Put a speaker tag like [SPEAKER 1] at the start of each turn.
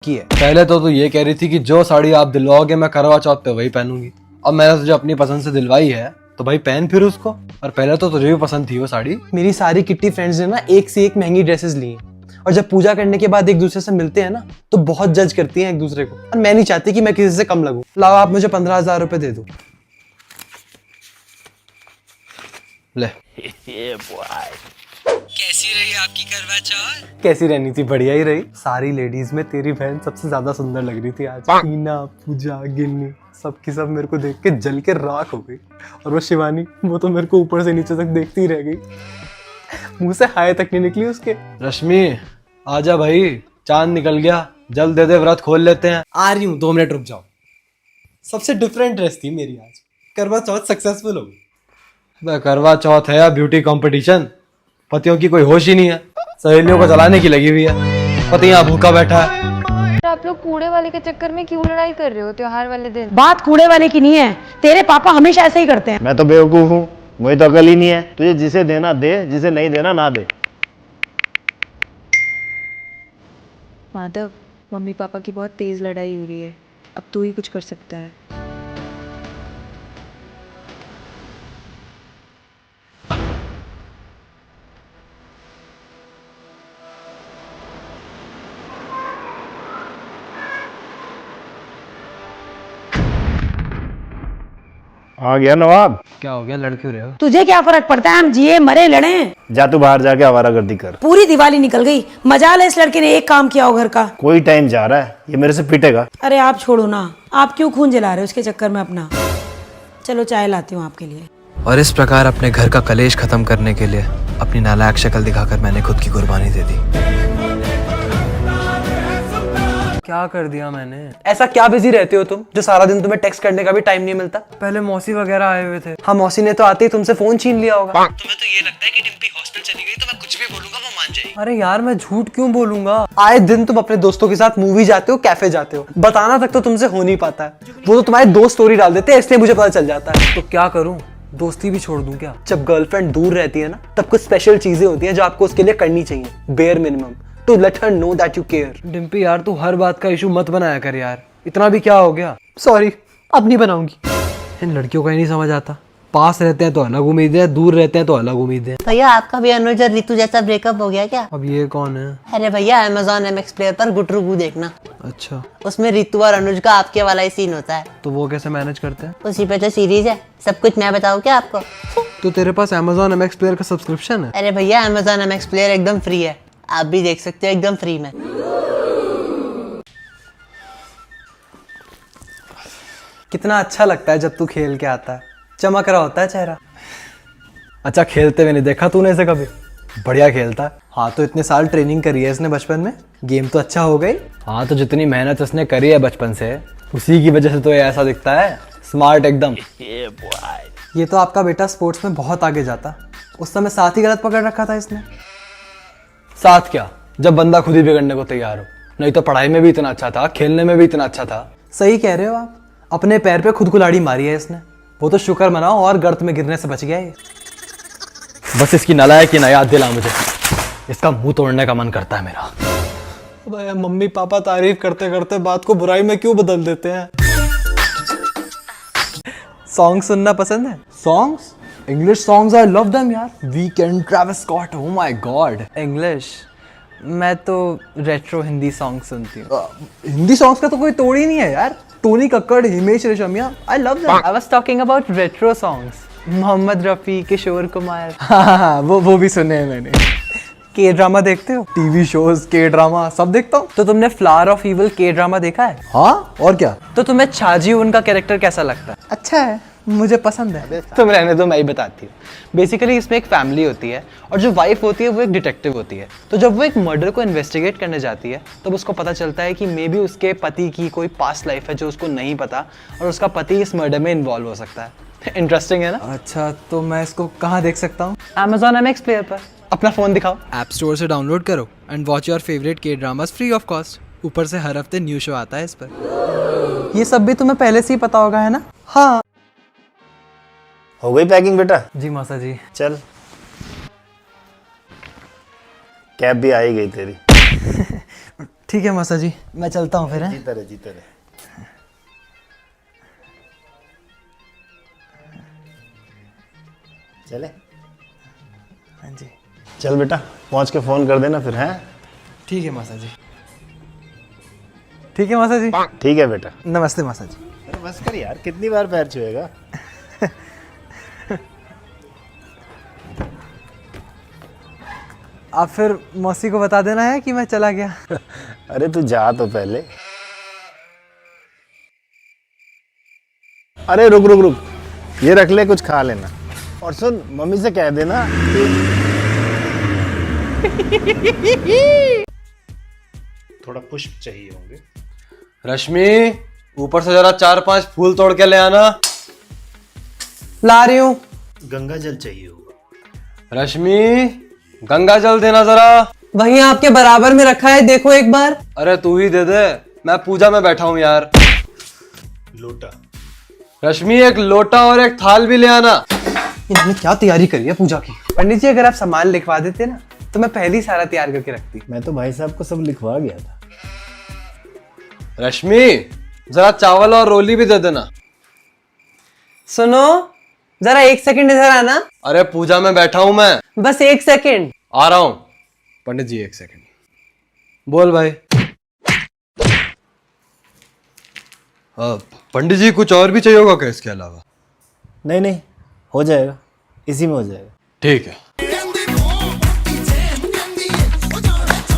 [SPEAKER 1] की है।
[SPEAKER 2] पहले तो तू ये कह रही थी कि जो साड़ी आप दिलवाओगे मैं करवा चौथ पे वही पहनूंगी। अब मैंने तुझे अपनी पसंद से दिलवाई है तो भाई पहन फिर उसको। और पहले तो तुझे भी पसंद थी वो साड़ी।
[SPEAKER 1] मेरी सारी किट्टी फ्रेंड्स ने ना एक से एक महंगी ड्रेसेस ली हैं और जब पूजा करने के बाद एक दूसरे से मिलते हैं ना तो बहुत जज करती हैं एक दूसरे को, और मैं नहीं चाहती कि मैं किसी से कम लगूं। लाओ आप मुझे 15,000 रुपए दे दो।
[SPEAKER 2] ले।
[SPEAKER 1] कैसी रही आपकी करवा चौथ? कैसी रहनी थी? बढ़िया ही रही। सारी लेडीज में तेरी बहन सबसे ज्यादा सुंदर लग रही थी आज। टीना, पूजा, गिन्नी सबकी सब मेरे को देख के जल के राख हो गई। और वो शिवानी, वो तो मेरे को ऊपर से नीचे तक देखती रह गई, मुंह से हाय तक नहीं निकली उसके।
[SPEAKER 2] रश्मि आजा भाई, चांद निकल गया, जल्द दे दे, व्रत खोल लेते हैं।
[SPEAKER 1] आ रही हूँ, 2 मिनट रुक जाओ। सबसे डिफरेंट ड्रेस थी मेरी आज। करवा चौथ सक्सेसफुल हो गई।
[SPEAKER 2] करवा चौथ है या ब्यूटी कंपटीशन? पतियों की कोई होश ही नहीं है, सहेलियों को जलाने की लगी हुई है, पति यहाँ भूखा बैठा है।
[SPEAKER 3] आप लोग कूड़े वाले के चक्कर में क्यों लड़ाई कर रहे हो त्योहार वाले दिन?
[SPEAKER 4] बात कूड़े वाले की नहीं है, तेरे पापा हमेशा ऐसे ही करते हैं।
[SPEAKER 5] मैं तो बेवकूफ हूँ, मुझे तो अकल ही नहीं है। तुझे जिसे देना दे, जिसे नहीं देना ना दे।
[SPEAKER 3] माधव, मम्मी पापा की बहुत तेज लड़ाई हो रही है, अब तू ही कुछ कर सकता है।
[SPEAKER 5] आ गया नवाब।
[SPEAKER 2] क्या हो गया, लड़ क्यों रहे हो?
[SPEAKER 4] तुझे क्या फर्क पड़ता है, हम जिए मरे लड़े।
[SPEAKER 5] जा तू बाहर जाके आवारागर्दी कर।
[SPEAKER 4] पूरी दिवाली निकल गई, मजाल है इस लड़के ने एक काम किया हो घर का।
[SPEAKER 5] कोई टाइम जा रहा है, ये मेरे से पिटेगा।
[SPEAKER 4] अरे आप छोड़ो ना, आप क्यों खून जला रहे हो उसके चक्कर में अपना। चलो चाय लाती हूँ आपके लिए।
[SPEAKER 6] और इस प्रकार अपने घर का कलेश खत्म करने के लिए अपनी नालायक शक्ल दिखाकर मैंने खुद की कुर्बानी दे दी।
[SPEAKER 1] क्या कर दिया मैंने? ऐसा क्या बिजी रहते हो तुम जो सारा दिन तुम्हें टेक्स्ट करने का भी टाइम नहीं मिलता?
[SPEAKER 2] पहले मौसी वगैरह आए हुए थे।
[SPEAKER 1] हाँ, मौसी ने तो आते ही तुमसे फोन छीन लिया होगा।
[SPEAKER 7] तुम्हें तो ये लगता है कि डिम्पी हॉस्टल चली गई तो मैं कुछ भी बोलूंगा वो मान जाएगी।
[SPEAKER 1] अरे यार, मैं झूठ क्यों बोलूंगा? आए दिन तुम अपने दोस्तों के साथ मूवी जाते हो, कैफे जाते हो, बताना तक तो तुमसे हो नहीं पाता है। वो तो तुम्हारे दोस्त स्टोरी डाल देते हैं, इसलिए मुझे पता चल जाता है।
[SPEAKER 2] तो क्या करूं, दोस्ती भी छोड़ दूं क्या?
[SPEAKER 1] जब गर्लफ्रेंड दूर रहती है ना, तब कुछ स्पेशल चीजें होती हैं जो आपको उसके लिए करनी चाहिए, bare minimum, to let her know that you care.
[SPEAKER 2] Dimpy यार, तू हर बात का इशू मत बनाया कर यार, इतना भी क्या हो गया?
[SPEAKER 1] सॉरी, अब नहीं बनाऊंगी।
[SPEAKER 2] इन लड़कियों का ही नहीं समझ आता, पास रहते हैं तो अलग उम्मीद है, दूर रहते हैं तो अलग उम्मीद है।
[SPEAKER 8] भैया आपका भी अनुज और रितु जैसा ब्रेकअप हो गया क्या?
[SPEAKER 2] अब ये कौन है?
[SPEAKER 8] अरे भैया, Amazon MX प्लेयर पर गुटरू देखना,
[SPEAKER 2] अच्छा,
[SPEAKER 8] उसमें रितु और अनुज का आपके वाला ही सीन होता है।
[SPEAKER 2] तो वो कैसे मैनेज करते हैं?
[SPEAKER 8] उसी पे तो सीरीज है, सब कुछ मैं बताऊँ क्या आपको?
[SPEAKER 2] तो तेरे पास Amazon MX प्लेयर का सब्सक्रिप्शन है?
[SPEAKER 8] अरे भैया, Amazon MX प्लेयर एकदम फ्री है, आप भी देख सकते हो एकदम फ्री में।
[SPEAKER 1] कितना अच्छा लगता है जब तू खेल के आता है, चमक रहा होता है चेहरा।
[SPEAKER 2] अच्छा, खेलते हुए नहीं देखा तूने इसे कभी? बढ़िया खेलता है।
[SPEAKER 1] हाँ, तो इतने साल ट्रेनिंग करी है इसने बचपन में, गेम तो अच्छा हो गई।
[SPEAKER 2] हाँ, तो जितनी मेहनत उसने करी है बचपन से, उसी की वजह से तो ये ऐसा दिखता है, स्मार्ट एकदम।
[SPEAKER 1] ये तो आपका बेटा स्पोर्ट्स में बहुत आगे जाता, उस समय साथ ही गलत पकड़ रखा था इसने।
[SPEAKER 2] साथ क्या, जब बंदा खुद ही बिगड़ने को तैयार हो। नहीं तो पढ़ाई में भी इतना अच्छा था, खेलने में भी इतना अच्छा था।
[SPEAKER 1] सही कह रहे हो आप, अपने पैर पे खुद कुल्हाड़ी मारी है इसने। वो तो शुक्र मनाओ और गर्त में गिरने से बच गया ये।
[SPEAKER 2] बस इसकी नालायकी ना याद दिला मुझे, इसका मुंह तोड़ने का मन करता है मेरा।
[SPEAKER 1] भाई, मम्मी पापा तारीफ करते करते बात को बुराई में क्यों बदल देते हैं? सॉन्ग सुनना पसंद है?
[SPEAKER 2] Songs, English songs, I love them यार। Weeknd, Travis Scott, oh my god.
[SPEAKER 1] English? मैं तो रेट्रो हिंदी सॉन्ग सुनती हूँ।
[SPEAKER 2] हिंदी सॉन्ग्स का तो कोई तोड़ ही नहीं है यार। Tony Kakkar, Himesh Reshammiya, I love them.
[SPEAKER 1] I was talking about retro songs. Mohammed Rafi, Kishore Kumar.
[SPEAKER 2] हाँ, वो भी सुने हैं मैंने।
[SPEAKER 1] के ड्रामा देखते हो?
[SPEAKER 2] टीवी शोज, के ड्रामा सब देखता हूँ।
[SPEAKER 1] तो तुमने फ्लावर ऑफ इविल के ड्रामा देखा है?
[SPEAKER 2] हाँ, और क्या?
[SPEAKER 1] तो तुम्हें छाजी उनका कैरेक्टर कैसा लगता है?
[SPEAKER 2] अच्छा है, मुझे पसंद है।
[SPEAKER 1] तुम रहने दो, मैं ही बताती हूँ। बेसिकली इसमें एक फैमिली होती है और जो वाइफ होती है वो एक डिटेक्टिव होती है। तो जब वो एक मर्डर को इन्वेस्टिगेट करने जाती है तब उसको पता चलता है कि मे बी उसके पति की कोई पास्ट लाइफ है जो उसको नहीं पता, और उसका पति इस मर्डर में इन्वॉल्व हो सकता है। इंटरेस्टिंग है ना?
[SPEAKER 2] अच्छा, तो मैं इसको कहाँ देख सकता हूँ?
[SPEAKER 1] Amazon MX प्लेयर पर। अपना फोन दिखाओ।
[SPEAKER 6] ऐप स्टोर से डाउनलोड करो एंड वॉच योर फेवरेट के ड्रामास फ्री ऑफ कॉस्ट। ऊपर से हर हफ्ते न्यू शो आता है इस पर।
[SPEAKER 1] ये सब भी तुम्हें पहले से ही पता होगा, है ना? हाँ।
[SPEAKER 5] हो गई पैकिंग बेटा?
[SPEAKER 1] जी मौसा जी।
[SPEAKER 5] चल, कैब भी आ ही गई तेरी।
[SPEAKER 6] ठीक है मासा जी, मैं चलता हूँ फिर।
[SPEAKER 5] जीते रहे जीते रहे। चले?
[SPEAKER 6] हाँ जी,
[SPEAKER 5] चल बेटा, पहुंच के फोन कर देना फिर, हैं?
[SPEAKER 6] ठीक है मासा जी। ठीक है मासा जी।
[SPEAKER 5] ठीक है बेटा।
[SPEAKER 6] नमस्ते मासा जी।
[SPEAKER 5] अरे बस कर यार, कितनी बार पैर छुएगा?
[SPEAKER 6] आप फिर मौसी को बता देना है कि मैं चला गया।
[SPEAKER 5] अरे तू जा तो पहले। अरे रुक रुक रुक, ये रख ले, कुछ खा लेना। और सुन, मम्मी से कह देना कि थोड़ा पुष्प चाहिए होंगे।
[SPEAKER 2] रश्मि, ऊपर से जरा 4-5 फूल तोड़ के ले आना।
[SPEAKER 6] ला रही हूँ।
[SPEAKER 5] गंगा जल चाहिए होगा।
[SPEAKER 2] रश्मि, गंगा जल देना जरा।
[SPEAKER 6] वहीं आपके बराबर में रखा है, देखो एक बार।
[SPEAKER 2] अरे तू ही दे दे, मैं पूजा में बैठा हूँ यार।
[SPEAKER 5] लोटा।
[SPEAKER 2] रश्मि, एक लोटा और एक थाल भी ले आना।
[SPEAKER 6] इन्होंने क्या तैयारी करी है पूजा की। पंडित जी, अगर आप सामान लिखवा देते ना तो मैं पहले ही सारा तैयार करके रखती।
[SPEAKER 5] मैं तो भाई साहब को सब लिखवा गया था।
[SPEAKER 2] रश्मि, जरा चावल और रोली भी दे देना।
[SPEAKER 6] सुनो, जरा 1 सेकंड इधर आना।
[SPEAKER 2] अरे पूजा में बैठा हूं मैं।
[SPEAKER 6] बस 1 सेकंड।
[SPEAKER 2] आ रहा हूं। पंडित जी 1 सेकंड। बोल भाई। पंडित जी, कुछ और भी चाहिए होगा क्या इसके अलावा?
[SPEAKER 5] नहीं नहीं, हो जाएगा, इसी में हो जाएगा।
[SPEAKER 2] ठीक है।